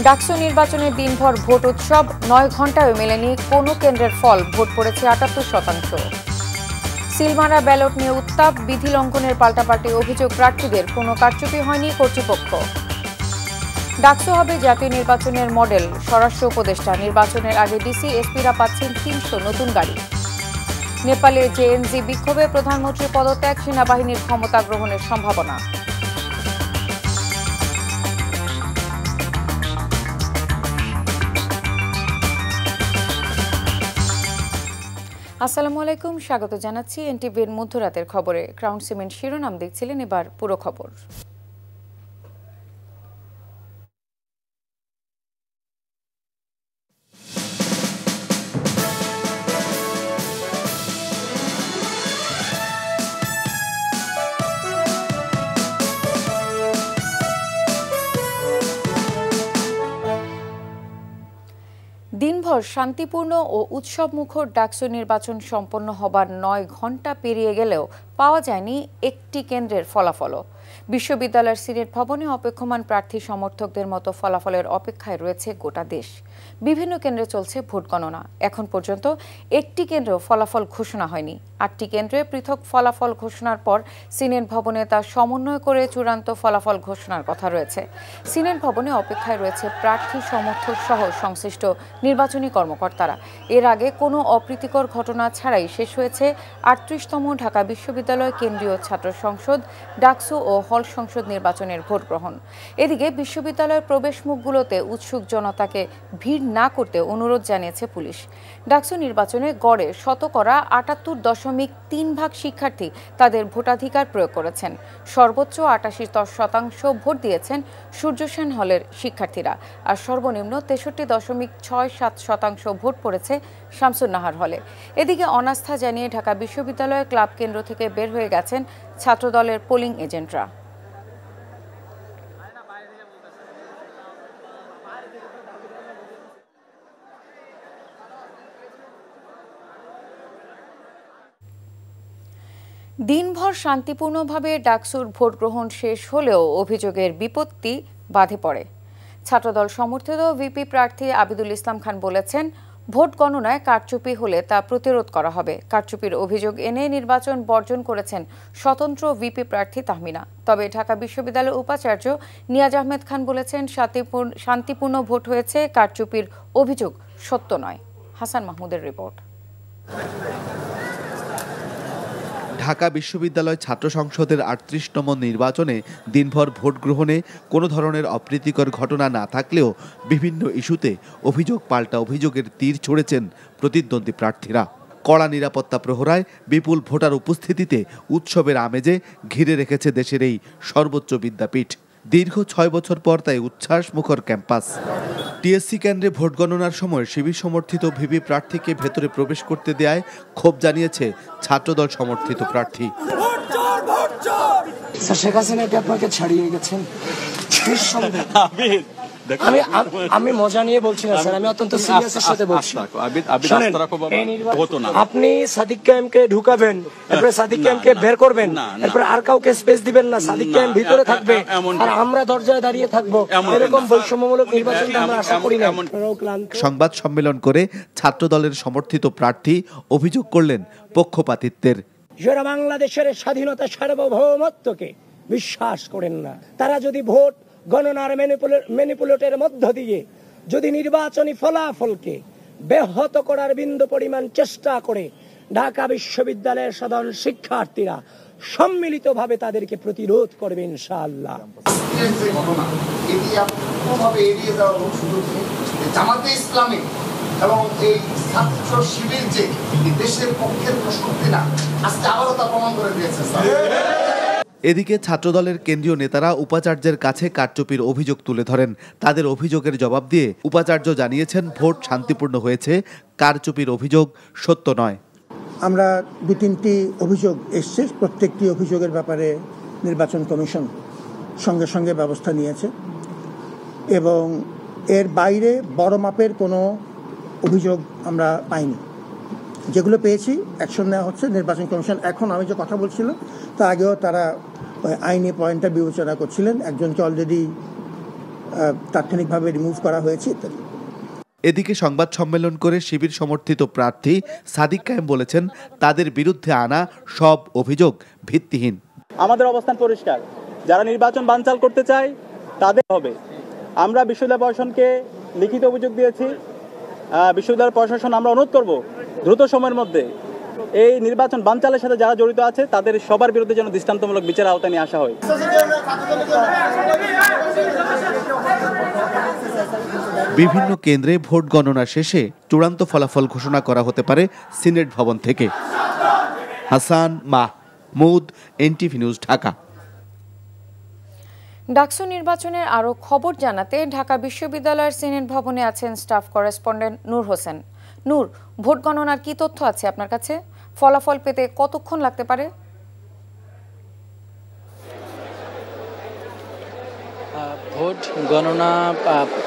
ডাকসু নির্বাচনের দিনভর ভোট উৎসব, 9 ঘণ্টায় মেলেনি কোনো কেন্দ্রের ফল, ভোট পড়েছে 78%। সিলমারা ব্যালট নিয়ে উত্তাপ, বিধি লঙ্ঘনের পাল্টাপাল্টি অভিযোগ প্রার্থীদের, কোনো কারচুপি হয়নি কর্তৃপক্ষ। ডাকসু হবে জাতীয় নির্বাচনের মডেল, স্বরাষ্ট্র উপদেষ্টা। নির্বাচনের আগে ডিসি এসপিরা পাচ্ছেন 300 নতুন গাড়ি। নেপালে জেএনজি বিক্ষোভে প্রধানমন্ত্রীর পদত্যাগ, সেনাবাহিনীর ক্ষমতা গ্রহণের সম্ভাবনা। আসসালামু আলাইকুম, স্বাগত জানাচ্ছি এনটিভির মধ্যরাতের খবরে। ক্রাউন সিমেন্ট শিরোনাম দেখছিলেন, এবার পুরো খবর। দিনভর শান্তিপূর্ণ ও উৎসবমুখর ডাকসু নির্বাচন সম্পন্ন হবার 9 ঘণ্টা পেরিয়ে গেলেও পাওয়া যায়নি একটি কেন্দ্রের ফলাফলও। বিশ্ববিদ্যালয়ের সিনেট ভবনে অপেক্ষমান প্রার্থী সমর্থকদের মতো ফলাফলের অপেক্ষায় রয়েছে গোটা দেশ। বিভিন্ন কেন্দ্রে চলছে ভোট গণনা। এখন পর্যন্ত একটি কেন্দ্রেও ফলাফল ঘোষণা হয়নি। 8টি কেন্দ্রে পৃথক ফলাফল ঘোষণার পর সিনেট ভবনে তা সমন্বয় করে চূড়ান্ত ফলাফল ঘোষণার কথা রয়েছে। সিনেট ভবনে অপেক্ষায় রয়েছে প্রার্থী সমর্থক সহ সংশ্লিষ্ট নির্বাচনী কর্মকর্তারা। এর আগে কোনো অপ্রীতিকর ঘটনা ছাড়াই শেষ হয়েছে 38তম ঢাকা বিশ্ববিদ্যালয় কেন্দ্রীয় ছাত্র সংসদ, ডাকসু ও হল সংসদ নির্বাচনের ভোট গ্রহণ। এদিকে বিশ্ববিদ্যালয়ের প্রবেশমুখগুলোতে উৎসুক জনতাকে ভিড় না করতে অনুরোধ জানিয়েছে পুলিশ। ডাকসু নির্বাচনে গড়ে 78.3% শিক্ষার্থী তাদের ভোটাধিকার প্রয়োগ করেছেন। সর্বোচ্চ 88% ভোট দিয়েছেন সূর্যসেন হলের শিক্ষার্থীরা, আর সর্বনিম্ন 63.67% ভোট পড়েছে শামসুন্নাহার হলে। এদিকে অনাস্থা জানিয়ে ঢাকা বিশ্ববিদ্যালয় ক্লাব কেন্দ্র থেকে বের হয়ে গেছেন ছাত্রদলের পোলিং এজেন্টরা। দিনভর শান্তিপূর্ণভাবে ডাকসুর ভোট গ্রহণ শেষ হলেও অভিযোগের বিপত্তি বাধে পড়ে। ছাত্রদল সমর্থিত ভিপি প্রার্থী আবিদুল ইসলাম খান বলেছেন, ভোট গণনায় কারচুপি হলে তা প্রতিরোধ করা হবে। কারচুপির অভিযোগ এনে নির্বাচন বর্জন করেছেন স্বতন্ত্র ভিপি প্রার্থী তাহমিনা। তবে ঢাকা বিশ্ববিদ্যালয়ের উপাচার্য নিয়াজ আহমেদ খান বলেছেন, শান্তিপূর্ণ ভোট হয়েছে, কারচুপির অভিযোগ সত্য নয়। হাসান মাহমুদের রিপোর্ট। ঢাকা বিশ্ববিদ্যালয় ছাত্র সংসদের 38তম নির্বাচনে দিনভর ভোট গ্রহণে কোনো ধরনের অপ্রীতিকর ঘটনা না থাকলেও বিভিন্ন ইস্যুতে অভিযোগ পাল্টা অভিযোগের তীর ছুঁড়েছেন প্রতিদ্বন্দ্বী প্রার্থীরা। কড়া নিরাপত্তা প্রহরায় বিপুল ভোটার উপস্থিতিতে উৎসবের আমেজে ঘিরে রেখেছে দেশের এই সর্বোচ্চ বিদ্যাপীঠ। দীর্ঘ 6 বছর পর তাই উচ্ছ্বাস মুখর ক্যাম্পাস। টিএসসি কেন্দ্রে ভোট গণনার সময় শিবির সমর্থিত ভিপি প্রার্থীকে ভেতরে প্রবেশ করতে দেয়ায় ক্ষোভ জানিয়েছে ছাত্রদল সমর্থিত প্রার্থী। শেখ হাসিনা আপনাকে ছাড়িয়ে গেছেন। আমি মজা নিয়ে বলছি না স্যার, আমি অত্যন্ত সিরিয়াসের সাথে বলছি। আপনি সাদিক কায়েমকে ঢুকাবেন, এরপরে সাদিক কায়েমকে বের করবেন, এরপরে আর কাউকে স্পেস দিবেন না, সাদিক কায়েম ভিতরে থাকবে আর আমরা দরজায় দাঁড়িয়ে থাকবো। এরকম বৈষম্যমূলক নির্বাচন আমরা আশা করি না। সংবাদ সম্মেলন করে ছাত্রদলের সমর্থিত প্রার্থী অভিযোগ করলেন পক্ষপাতিত্বের। যারা বাংলাদেশের স্বাধীনতা সার্বভৌমত্বকে বিশ্বাস করেন না, তারা যদি ভোট গণনার ম্যানিপুলেটের মধ্য দিয়ে যদি নির্বাচনী ফলাফলকে ব্যাহত করার বিন্দু পরিমাণ চেষ্টা করে, ঢাকা বিশ্ববিদ্যালয়ের সাধারণ শিক্ষার্থীরা সম্মিলিতভাবে তাদেরকে প্রতিরোধ করবে ইনশাআল্লাহ। জামাতে ইসলামী এবং এই ছাত্র শিবির যে দেশের পক্ষের প্রশক্তি না, আজকে আবারও তা প্রমাণ করে দিয়েছে। এদিকে ছাত্রদলের কেন্দ্রীয় নেতারা উপাচার্যের কাছে কারচুপির অভিযোগ তুলে ধরেন। তাদের অভিযোগের জবাব দিয়ে উপাচার্য জানিয়েছেন, ভোট শান্তিপূর্ণ হয়েছে, কারচুপির অভিযোগ সত্য নয়। আমরা 2-3টি অভিযোগ এসছে, প্রত্যেকটি অভিযোগের ব্যাপারে নির্বাচন কমিশন সঙ্গে সঙ্গে ব্যবস্থা নিয়েছে এবং এর বাইরে বড় মাপের কোনো অভিযোগ আমরা পাইনি। যেগুলো পেয়েছি অ্যাকশন নেওয়া হচ্ছে। নির্বাচন কমিশন এখন আমি যে কথা বলছিলাম তা আগেও তারা আইনি পয়েন্টটা বিবেচনা করছিলেন। একজনকে অলরেডি তাৎক্ষণিকভাবে রিমুভ করা হয়েছে ইত্যাদি। এদিকে সংবাদ সম্মেলন করে শিবির সমর্থিত প্রার্থী সাদিক কায়েম বলেছেন, তাদের বিরুদ্ধে আনা সব অভিযোগ ভিত্তিহীন। আমাদের অবস্থান পরিষ্কার, যারা নির্বাচন বানচাল করতে চায় তাদের হবে। আমরা বিশ্ববিদ্যালয় প্রশাসনকে লিখিত অভিযোগ দিয়েছি। বিশ্ববিদ্যালয় প্রশাসন আমরা অনুরোধ করব দ্রুত সময়ের মধ্যে এই নির্বাচন বানচালের সাথে যারা জড়িত আছে তাদের সবার বিরুদ্ধে যেন দৃষ্টান্তমূলক বিচারের আওতায় নিয়ে আসা হয়। বিভিন্ন কেন্দ্রে ভোট গণনা শেষে চূড়ান্ত ফলাফল ঘোষণা করা হতে পারে সিনেট ভবন থেকে। Hasan Mahmud, NTV news, Dhaka. ডাকসু নির্বাচনের আরও খবর জানাতে ঢাকা বিশ্ববিদ্যালয়ের সিনেট ভবনে আছেন staff correspondent Noor Hossain. Noor, vote গণনার কি তথ্য আছে আপনার কাছে? ফলাফল পেতে কতক্ষণ লাগতে পারে? ভোট গণনা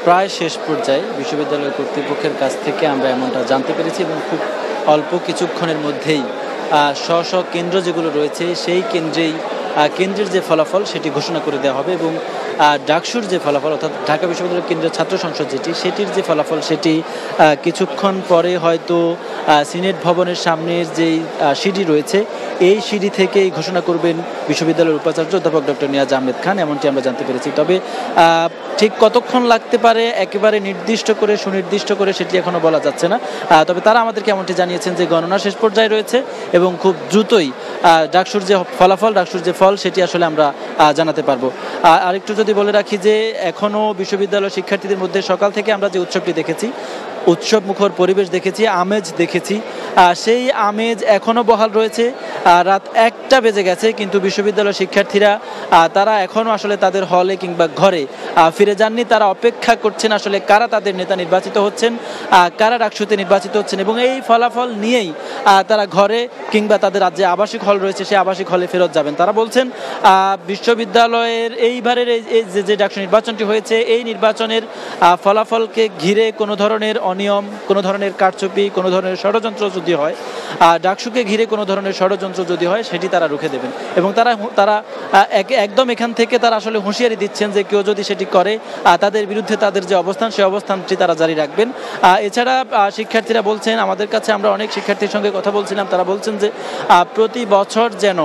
প্রায় শেষ পর্যায়ে বিশ্ববিদ্যালয় কর্তৃপক্ষের কাছ থেকে আমরা এমনটা জানতে পেরেছি এবং খুব অল্প কিছুক্ষণের মধ্যেই স্ব কেন্দ্র যেগুলো রয়েছে সেই কেন্দ্রের যে ফলাফল সেটি ঘোষণা করে দেওয়া হবে এবং ডাকসুর যে ফলাফল অর্থাৎ ঢাকা বিশ্ববিদ্যালয় কেন্দ্রীয় ছাত্র সংসদ সেটির যে ফলাফল সেটি কিছুক্ষণ পরে হয়তো সিনেট ভবনের সামনের যেই সিঁড়ি রয়েছে এই সিঁড়ি থেকেই ঘোষণা করবেন বিশ্ববিদ্যালয়ের উপাচার্য অধ্যাপক ডক্টর নিয়াজ আহমেদ খান, এমনটি আমরা জানতে পেরেছি। তবে ঠিক কতক্ষণ লাগতে পারে একেবারে সুনির্দিষ্ট করে সেটি এখনও বলা যাচ্ছে না। তবে তারা আমাদেরকে এমনটি জানিয়েছেন যে গণনা শেষ পর্যায়ে রয়েছে এবং খুব দ্রুতই ডাকসুর যে ফল সেটি আসলে আমরা জানাতে পারবো। আরেকটু যদি বলে রাখি যে এখনও বিশ্ববিদ্যালয় শিক্ষার্থীদের মধ্যে সকাল থেকে আমরা যে উৎসবটি দেখেছি, উৎসব মুখর পরিবেশ দেখেছি, আমেজ দেখেছি, সেই আমেজ এখনও বহাল রয়েছে। রাত 1টা বেজে গেছে কিন্তু বিশ্ববিদ্যালয় শিক্ষার্থীরা তারা এখনও আসলে তাদের হলে কিংবা ঘরে ফিরে যাননি। তারা অপেক্ষা করছেন আসলে কারা তাদের নেতা নির্বাচিত হচ্ছেন, কারা ডাকসুতে নির্বাচিত হচ্ছেন এবং এই ফলাফল নিয়েই তারা ঘরে কিংবা তাদের যে আবাসিক হল রয়েছে সেই আবাসিক হলে ফেরত যাবেন। তারা বলছেন বিশ্ববিদ্যালয়ের এইবারের যে ডাকসু নির্বাচনটি হয়েছে এই নির্বাচনের ফলাফলকে ঘিরে কোনো ধরনের অনিয়ম, কোনো ধরনের কারচুপি, কোনো ধরনের ষড়যন্ত্র যদি হয়, ডাকসুকে ঘিরে কোনো ধরনের ষড়যন্ত্র যদি হয় সেটি তারা রুখে দেবেন এবং তারা একদম এখান থেকে তারা আসলে হুঁশিয়ারি দিচ্ছেন যে কেউ যদি সেটি করে তাদের বিরুদ্ধে তাদের যে অবস্থান সেই অবস্থানটি তারা জারি রাখবেন। এছাড়া শিক্ষার্থীরা বলছেন, আমাদের কাছে আমরা অনেক শিক্ষার্থীর সঙ্গে কথা বলছিলাম, তারা বলছেন যে প্রতি বছর যেন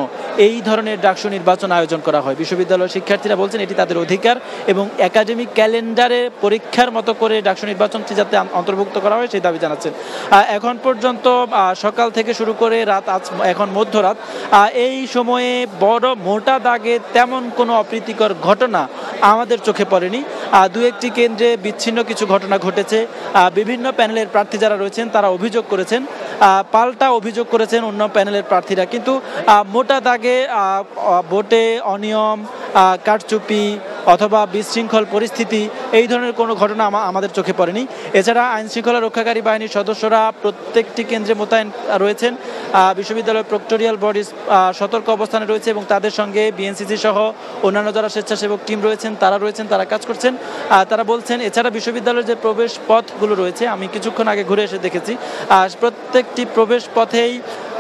এই ধরনের ডাকসু নির্বাচন আয়োজন করা হয়। বিশ্ববিদ্যালয়ের শিক্ষার্থীরা বলছেন এটি তাদের অধিকার এবং একাডেমিক ক্যালেন্ডারে পরীক্ষার মতো করে ডাকসু নির্বাচনটি যাতে অন্তর্ভুক্ত করা হয় সেই দাবি জানাচ্ছেন। এখন পর্যন্ত সকাল থেকে শুরু করে এখন মধ্যরাত এই সময়ে বড় মোটা দাগে তেমন কোনো অপ্রীতিকর ঘটনা আমাদের চোখে পড়েনি। দু একটি কেন্দ্রে বিচ্ছিন্ন কিছু ঘটনা ঘটেছে। বিভিন্ন প্যানেলের প্রার্থী যারা রয়েছেন তারা অভিযোগ করেছেন, পাল্টা অভিযোগ করেছেন অন্য প্যানেলের প্রার্থীরা, কিন্তু মোটা দাগে ভোটে অনিয়ম, কারচুপি অথবা বিশৃঙ্খল পরিস্থিতি এই ধরনের কোনো ঘটনা আমাদের চোখে পড়েনি। এছাড়া আইনশৃঙ্খলা রক্ষাকারী বাহিনীর সদস্যরা প্রত্যেকটি কেন্দ্রে মোতায়েন রয়েছেন। বিশ্ববিদ্যালয়ের প্রক্টোরিয়াল বডি সতর্ক অবস্থানে রয়েছে এবং তাদের সঙ্গে বিএনসিসি সহ অন্যান্য যারা স্বেচ্ছাসেবক টিম রয়েছেন তারা কাজ করছেন। তারা বলছেন এছাড়া বিশ্ববিদ্যালয়ের যে প্রবেশ পথগুলো রয়েছে, আমি কিছুক্ষণ আগে ঘুরে এসে দেখেছি, প্রত্যেকটি প্রবেশ পথেই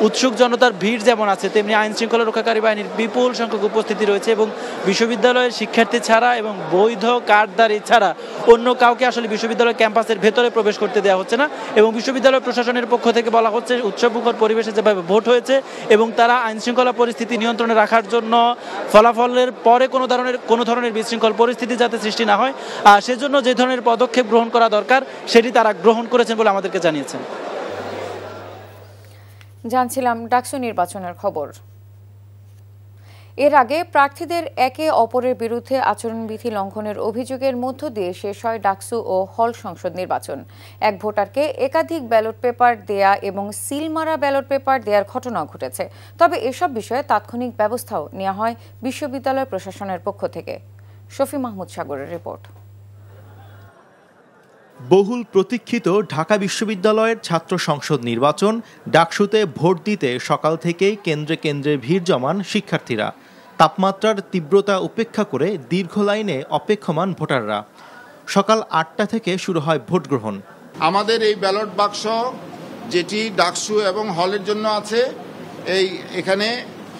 উৎসুক জনতার ভিড় যেমন আছে তেমনি আইনশৃঙ্খলা রক্ষাকারী বাহিনীর বিপুল সংখ্যক উপস্থিতি রয়েছে এবং বিশ্ববিদ্যালয়ের শিক্ষার্থী ছাড়া এবং বৈধ কার্ডধারী ছাড়া অন্য কাউকে আসলে বিশ্ববিদ্যালয় ক্যাম্পাসের ভেতরে প্রবেশ করতে দেওয়া হচ্ছে না এবং বিশ্ববিদ্যালয় প্রশাসনের পক্ষ থেকে বলা হচ্ছে উৎসবমুখর পরিবেশে যেভাবে ভোট হয়েছে এবং তারা আইনশৃঙ্খলা পরিস্থিতি নিয়ন্ত্রণে রাখার জন্য ফলাফলের পরে কোনো ধরনের বিশৃঙ্খল পরিস্থিতি যাতে সৃষ্টি না হয় সেজন্য যে ধরনের পদক্ষেপ গ্রহণ করা দরকার সেটি তারা গ্রহণ করেছেন বলে আমাদেরকে জানিয়েছেন। জানছিলাম ডাকসু নির্বাচনের খবর। এর আগে প্রার্থীদের একে অপরের বিরুদ্ধে আচরণবিধি লঙ্ঘনের অভিযোগের মধ্য দিয়ে শেষ হয় ডাকসু ও হল সংসদ নির্বাচন। এক ভোটারকে একাধিক ব্যালট পেপার দেয়া এবং সিল মারা ব্যালট পেপার দেওয়ার ঘটনা ঘটেছে। তবে এসব বিষয়ে তাৎক্ষণিক ব্যবস্থাও নেওয়া হয় বিশ্ববিদ্যালয় প্রশাসনের পক্ষ থেকে। শফি মাহমুদ সাগরের রিপোর্ট। বহুল প্রতীক্ষিত ঢাকা বিশ্ববিদ্যালয়ের ছাত্র সংসদ নির্বাচন ডাকসুতে ভোট দিতে সকাল থেকেই কেন্দ্রে কেন্দ্রে ভিড় জমান শিক্ষার্থীরা। তাপমাত্রার তীব্রতা উপেক্ষা করে দীর্ঘ লাইনে অপেক্ষমান ভোটাররা। সকাল 8টা থেকে শুরু হয় ভোট গ্রহণ। আমাদের এই ব্যালট বাক্স যেটি ডাকসু এবং হলের জন্য আছে, এখানে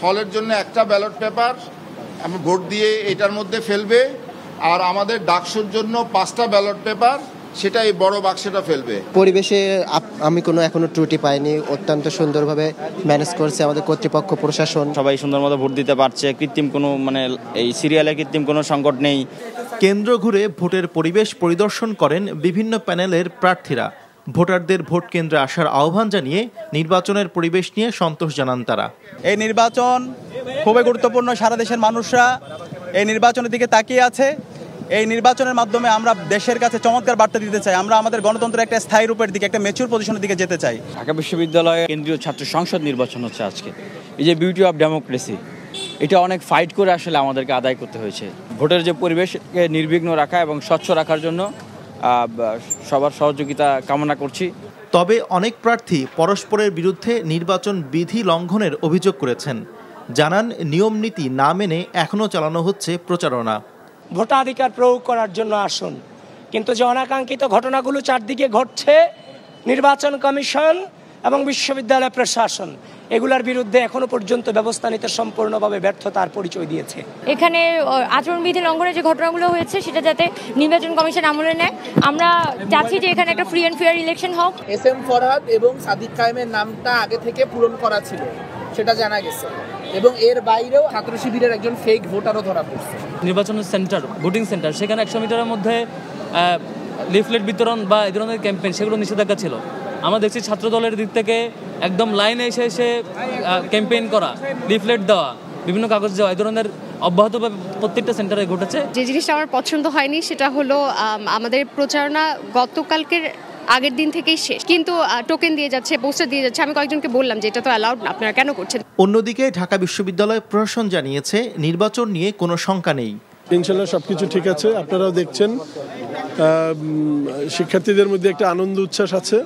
হলের জন্য একটা ব্যালট পেপার ভোট দিয়ে এটার মধ্যে ফেলবে আর আমাদের ডাকসুর জন্য 5টা ব্যালট পেপার সেটা এই বড় বাক্সটা ফেলবে। পরিবেশে আমি কোনো এখনো ত্রুটি পাইনি, অত্যন্ত সুন্দরভাবে ম্যানেজ করছে আমাদের কর্তৃপক্ষ, প্রশাসন, সবাই সুন্দর মতো ভোট দিতে পারছে। কৃত্রিম কোনো এই সিরিয়ালে কৃত্রিম কোনো সংকট নেই। কেন্দ্র ঘুরে ভোটের পরিবেশ পরিদর্শন করেন বিভিন্ন প্যানেলের প্রার্থীরা। ভোটারদের ভোট কেন্দ্রে আসার আহ্বান জানিয়ে নির্বাচনের পরিবেশ নিয়ে সন্তোষ জানান তারা। এই নির্বাচন খুবই গুরুত্বপূর্ণ, সারা দেশের মানুষরা এই নির্বাচনের দিকে তাকিয়ে আছে। এই নির্বাচনের মাধ্যমে আমরা দেশের কাছে চমৎকার বার্তা দিতে চাই, আমরা আমাদের গণতন্ত্রের একটা স্থায়ী রূপের দিকে, একটা ম্যাচিউর পজিশনের দিকে যেতে চাই। ঢাকা বিশ্ববিদ্যালয়ে কেন্দ্রীয় ছাত্র সংসদ নির্বাচন হচ্ছে আজকে। এই যে বিউটি অফ ডেমোক্রেসি, এটা অনেক ফাইট করে আসলে আমাদেরকে আদায় করতে হয়েছে। ভোটের যে পরিবেশকে নির্বিঘ্ন রাখা এবং স্বচ্ছ রাখার জন্য সবার সহযোগিতা কামনা করছি। তবে অনেক প্রার্থী পরস্পরের বিরুদ্ধে নির্বাচন বিধি লঙ্ঘনের অভিযোগ করেছেন। জানান, নিয়ম নীতি না মেনে এখনও চালানো হচ্ছে প্রচারণা। ভোটাধিকার প্রয়োগ করার জন্য আসুন, কিন্তু যে অনাকাঙ্ক্ষিত ঘটনাগুলো চারদিকে ঘটছে, নির্বাচন কমিশন এবং বিশ্ববিদ্যালয় প্রশাসন এগুলোর বিরুদ্ধে এখনো পর্যন্ত ব্যবস্থা নিতে সম্পূর্ণভাবে ব্যর্থতার পরিচয় দিয়েছে। এখানে আচরণবিধি লঙ্ঘনের যে ঘটনাগুলো হয়েছে সেটা যাতে নির্বাচন কমিশন আমলে নেয়। আমরা চাচ্ছি যে এখানে একটা ফ্রি অ্যান্ড ফেয়ার ইলেকশন হোক। SM ফরহাদ এবং সাদিক কায়েমের নামটা আগে থেকে পূরণ করা ছিল, সেটা জানা গেছে, এবং এর বাইরেও ছাত্র শিবিরের একজন ফেক ভোটারও ধরা পড়ছে। নির্বাচনের সেন্টার, ভোটিং সেন্টার, সেখানে 100 মিটারের মধ্যে লিফলেট বিতরণ বা এই ধরনের ক্যাম্পেইন সেগুলো নিষেধাজ্ঞা ছিল। আমরা দেখছি ছাত্র দলের দিক থেকে একদম লাইনে এসে ক্যাম্পেইন করা, লিফলেট দেওয়া, বিভিন্ন কাগজ দেওয়া, এই ধরনের অব্যাহতভাবে প্রত্যেকটা সেন্টারে ঘটেছে। যে জিনিসটা আমার পছন্দ হয়নি সেটা হলো আমাদের প্রচারণা গতকালকের আগের দিন থেকেই শেষ, কিন্তু টোকেন দিয়ে যাচ্ছে, পোস্টার দিয়ে যাচ্ছে। আমি কয়েকজনকে বললাম যে এটা তো অ্যালাউড না, আপনারা কেন করছেন? অন্যদিকে ঢাকা বিশ্ববিদ্যালয় প্রশাসন জানিয়েছে নির্বাচন নিয়ে কোনো শঙ্কা নেই। ইনশাল্লাহ সবকিছু ঠিক আছে, আপনারাও দেখছেন। শিক্ষার্থীদের মধ্যে একটা আনন্দ উচ্ছ্বাস আছে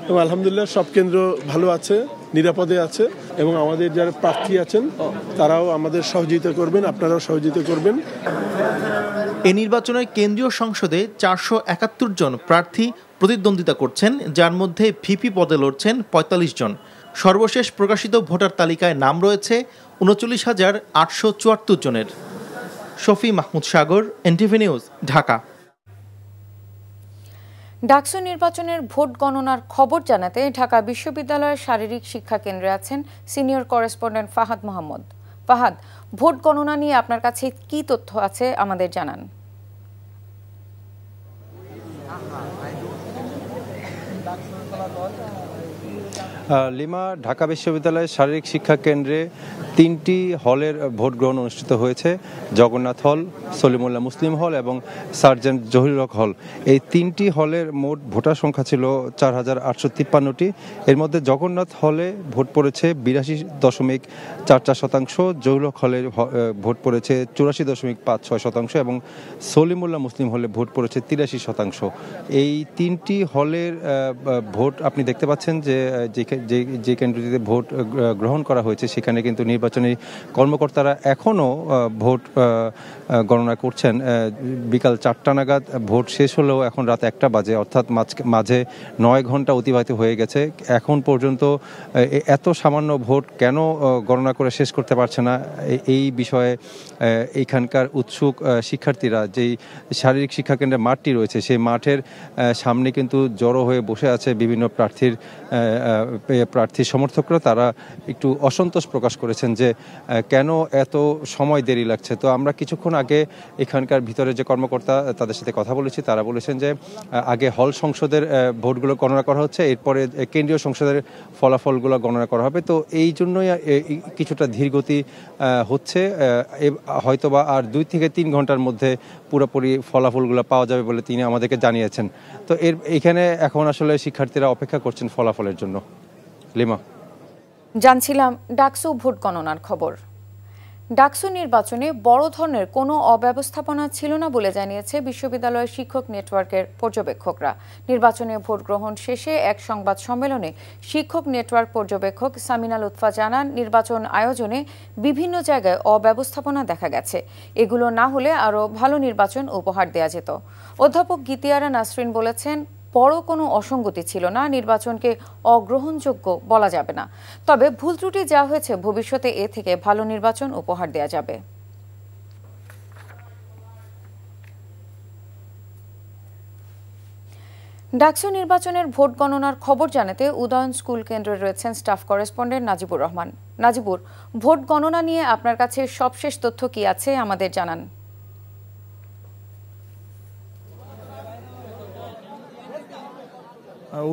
এবং আলহামদুলিল্লাহ সব কেন্দ্র ভালো আছে, নিরাপদে আছে, এবং আমাদের যারা প্রার্থী আছেন তারাও আমাদের সহযোগিতা করবেন, আপনারাও সহযোগিতা করবেন। এই নির্বাচনে কেন্দ্রীয় সংসদে 471 জন প্রার্থী প্রতিদ্বন্দ্বিতা করছেন, যার মধ্যে ভিপি পদে লড়ছেন 45 জন। সর্বশেষ প্রকাশিত ভোটার তালিকায় নাম রয়েছে 39,874 জনের। শফি মাহমুদ সাগর, এনটিভি নিউজ, ঢাকা। ডাকসু নির্বাচনের ভোট গণনার খবর জানাতে ঢাকা বিশ্ববিদ্যালয়ের শারীরিক শিক্ষা কেন্দ্রে আছেন senior correspondent Fahad Mohammad. Fahad, vote গণনা নিয়ে আপনার কাছে কি তথ্য আছে আমাদের জানান। লিমা, ঢাকা বিশ্ববিদ্যালয়ের শারীরিক শিক্ষা কেন্দ্রে 3টি হলের ভোট গ্রহণ অনুষ্ঠিত হয়েছে। জগন্নাথ হল, সলিমুল্লাহ মুসলিম হল এবং সার্জেন্ট জহিরুল হক হল। এই 3টি হলের মোট ভোটার সংখ্যা ছিল 4,853টি। এর মধ্যে জগন্নাথ হলে ভোট পড়েছে 82.44%, জহিরুল হক হলে ভোট পড়েছে 84.56% এবং সলিমুল্লাহ মুসলিম হলে ভোট পড়েছে 83%। এই 3টি হলের ভোট আপনি দেখতে পাচ্ছেন যে কেন্দ্রটিতে ভোট গ্রহণ করা হয়েছে সেখানে কিন্তু নির্বাচনী কর্মকর্তারা এখনও ভোট গণনা করছেন। বিকাল 4টা নাগাদ ভোট শেষ হলেও এখন রাত 1টা বাজে, অর্থাৎ মাঝে 9 ঘন্টা অতিবাহিত হয়ে গেছে। এখন পর্যন্ত এত সামান্য ভোট কেন গণনা করে শেষ করতে পারছে না, এই বিষয়ে এইখানকার উৎসুক শিক্ষার্থীরা, যেই শারীরিক শিক্ষা কেন্দ্রের মাঠটি রয়েছে সেই মাঠের সামনে কিন্তু জড়ো হয়ে বসে আছে বিভিন্ন প্রার্থী সমর্থকরা। তারা একটু অসন্তোষ প্রকাশ করেছেন যে কেন এত সময় দেরি লাগছে। তো আমরা কিছুক্ষণ আগে এখানকার ভিতরে যে কর্মকর্তা তাদের সাথে কথা বলেছি, তারা বলেছেন যে আগে হল সংসদের ভোটগুলো গণনা করা হচ্ছে, এরপরে কেন্দ্রীয় সংসদের ফলাফলগুলো গণনা করা হবে। তো এই জন্যই কিছুটা ধীরগতি হচ্ছে, হয়তোবা আর 2 থেকে 3 ঘন্টার মধ্যে পুরোপুরি ফলাফলগুলো পাওয়া যাবে বলে তিনি আমাদেরকে জানিয়েছেন। তো এখানে এখন আসলে শিক্ষার্থীরা অপেক্ষা করছেন ফলাফলের জন্য। লিমা, জানছিলাম ডাকসু ভোট গণনার খবর। ডাকসু নির্বাচনে বড় ধরনের কোনো অব্যবস্থাপনা ছিল না বলে জানিয়েছে বিশ্ববিদ্যালয়ের শিক্ষক নেটওয়ার্কের পর্যবেক্ষকরা। নির্বাচনে ভোট গ্রহণ শেষে এক সংবাদ সম্মেলনে শিক্ষক নেটওয়ার্ক পর্যবেক্ষক সামিনা লুৎফা জানান, নির্বাচন আয়োজনে বিভিন্ন জায়গায় অব্যবস্থাপনা দেখা গেছে। এগুলো না হলে আরও ভালো নির্বাচন উপহার দেওয়া যেত। অধ্যাপক গীতিয়ারা নাসরিন বলেছেন, বড় কোনো অসঙ্গতি ছিল না, নির্বাচনকে অগ্রহণযোগ্য বলা যাবে না। তবে ভুল ত্রুটি যা হয়েছে ভবিষ্যতে এ থেকে ভালো নির্বাচন উপহার দেওয়া যাবে। ডাকসু নির্বাচনের ভোট গণনার খবর জানাতে উদয়ন স্কুল কেন্দ্রে রয়েছেন staff correspondent Najibur Rahman. Najibur, vote গণনা নিয়ে আপনার কাছে সবশেষ তথ্য কি আছে আমাদের জানান।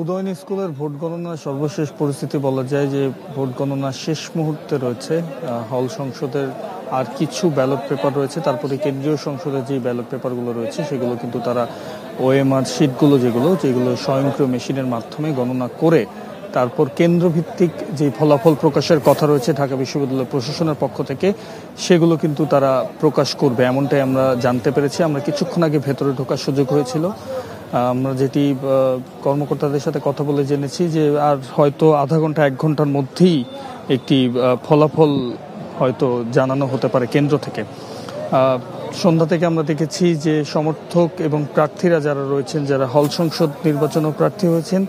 উদয়ন স্কুলের ভোট গণনার সর্বশেষ পরিস্থিতি বলা যায় যে ভোট গণনা শেষ মুহূর্তে রয়েছে। হল সংসদের আর কিছু ব্যালট পেপার রয়েছে, তারপরে কেন্দ্রীয় সংসদের যে ব্যালট পেপারগুলো রয়েছে সেগুলো কিন্তু তারা ওএমআর শিটগুলো যেগুলো স্বয়ংক্রিয় মেশিনের মাধ্যমে গণনা করে তারপর কেন্দ্রভিত্তিক যে ফলাফল প্রকাশের কথা রয়েছে ঢাকা বিশ্ববিদ্যালয় প্রশাসনের পক্ষ থেকে সেগুলো কিন্তু তারা প্রকাশ করবে, এমনটাই আমরা জানতে পেরেছি। আমরা কিছুক্ষণ আগে ভেতরে ঢোকার সুযোগ হয়েছিল। আমরা যেটি কর্মকর্তাদের সাথে কথা বলে জেনেছি যে আর হয়তো আধা ঘন্টা 1 ঘন্টার মধ্যেই একটি ফলাফল হয়তো জানানো হতে পারে কেন্দ্র থেকে। সন্ধ্যা থেকে আমরা দেখেছি যে সমর্থক এবং প্রার্থীরা যারা রয়েছেন, যারা হল সংসদ নির্বাচনেও প্রার্থী হয়েছেন,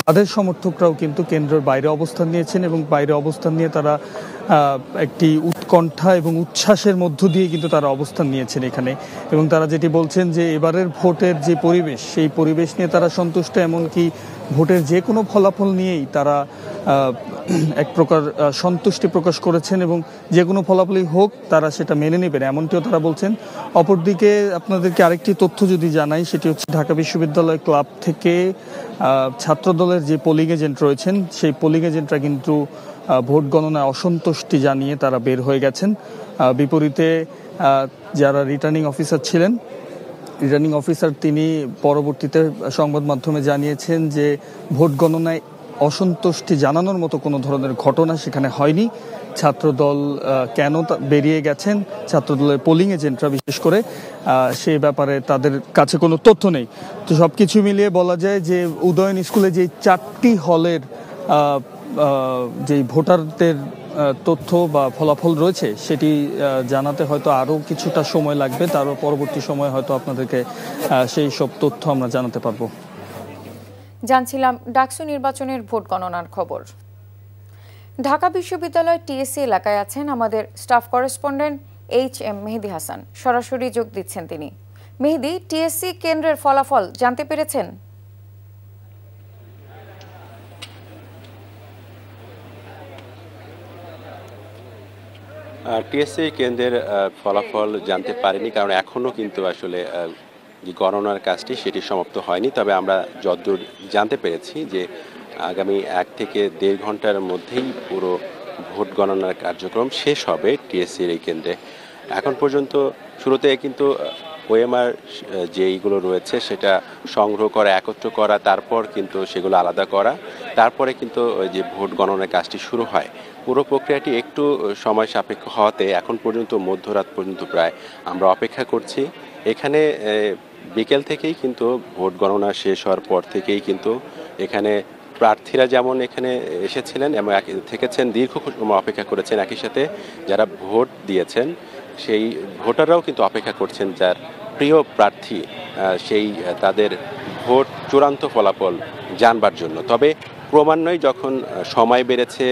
তাদের সমর্থকরাও কিন্তু কেন্দ্রের বাইরে অবস্থান নিয়েছেন এবং বাইরে অবস্থান নিয়ে তারা একটি উৎকণ্ঠা এবং উচ্ছ্বাসের মধ্য দিয়ে কিন্তু তারা অবস্থান নিয়েছেন এখানে। এবং তারা যেটি বলছেন যে এবারের ভোটের যে পরিবেশ, সেই পরিবেশ নিয়ে তারা সন্তুষ্ট, এমনকি ভোটের যে কোনো ফলাফল নিয়েই তারা এক প্রকার সন্তুষ্টি প্রকাশ করেছেন এবং যে কোনো ফলাফলই হোক তারা সেটা মেনে নেবেন, এমনটিও তারা বলছেন। অপরদিকে আপনাদেরকে আরেকটি তথ্য যদি জানাই, সেটি হচ্ছে ঢাকা বিশ্ববিদ্যালয় ক্লাব থেকে ছাত্রদলের যে পোলিং এজেন্ট রয়েছেন, সেই পোলিং এজেন্টরা কিন্তু ভোট গণনায় অসন্তুষ্টি জানিয়ে তারা বের হয়ে গেছেন। বিপরীতে যারা রিটার্নিং অফিসার ছিলেন, রিটার্নিং অফিসার তিনি পরবর্তীতে সংবাদ মাধ্যমে জানিয়েছেন যে ভোট গণনায় অসন্তুষ্টি জানানোর মতো কোনো ধরনের ঘটনা সেখানে হয়নি। ছাত্রদল কেন বেরিয়ে গেছেন, ছাত্রদলের পোলিং এজেন্টরা বিশেষ করে, সেই ব্যাপারে তাদের কাছে কোনো তথ্য নেই। তো সবকিছু মিলিয়ে বলা যায় যে উদয়ন স্কুলে যে 4টি হলের যে ভোটারদের তথ্য বা ফলাফল রয়েছে সেটি জানাতে হয়তো আরও কিছুটা সময় লাগবে। তারও পরবর্তী সময় হয়তো আপনাদেরকে সেই সব তথ্য আমরা জানাতে পারবো। জানছিলাম ডাকসু নির্বাচনের ভোট গণনার খবর। ঢাকা বিশ্ববিদ্যালয় টিএসসি এলাকায় আছেন আমাদের staff correspondent HM Mehedi Hasan. সরাসরি যোগ দিচ্ছেন তিনি। মেহেদি, টিএসসি কেন্দ্রের ফলাফল জানতে পেরেছেন? টিএসসি কেন্দ্রের ফলাফল জানতে পারিনি, কারণ এখনও কিন্তু আসলে যে গণনার কাজটি সেটি সমাপ্ত হয়নি। তবে আমরা যতদূর জানতে পেরেছি যে আগামী 1 থেকে 1.5 ঘন্টার মধ্যেই পুরো ভোট গণনার কার্যক্রম শেষ হবে টিএসসির এই কেন্দ্রে। এখন পর্যন্ত শুরুতে কিন্তু ওএমআর যেইগুলো রয়েছে সেটা সংগ্রহ করা, একত্র করা, তারপর কিন্তু সেগুলো আলাদা করা, তারপরে কিন্তু ওই যে ভোট গণনার কাজটি শুরু হয়। পুরো প্রক্রিয়াটি একটু সময় সাপেক্ষ হওয়াতে এখন পর্যন্ত মধ্যরাত পর্যন্ত প্রায় আমরা অপেক্ষা করছি। এখানে বিকেল থেকেই কিন্তু ভোট গণনা শেষ হওয়ার পর থেকেই কিন্তু এখানে প্রার্থীরা যেমন এখানে এসেছিলেন এবং থেকেছেন, দীর্ঘ অপেক্ষা করেছেন, একই সাথে যারা ভোট দিয়েছেন সেই ভোটাররাও কিন্তু অপেক্ষা করছেন যার প্রিয় প্রার্থী সেই তাদের ভোট চূড়ান্ত ফলাফল জানবার জন্য। তবে ক্রমান্বয়ে যখন সময় বেড়েছে,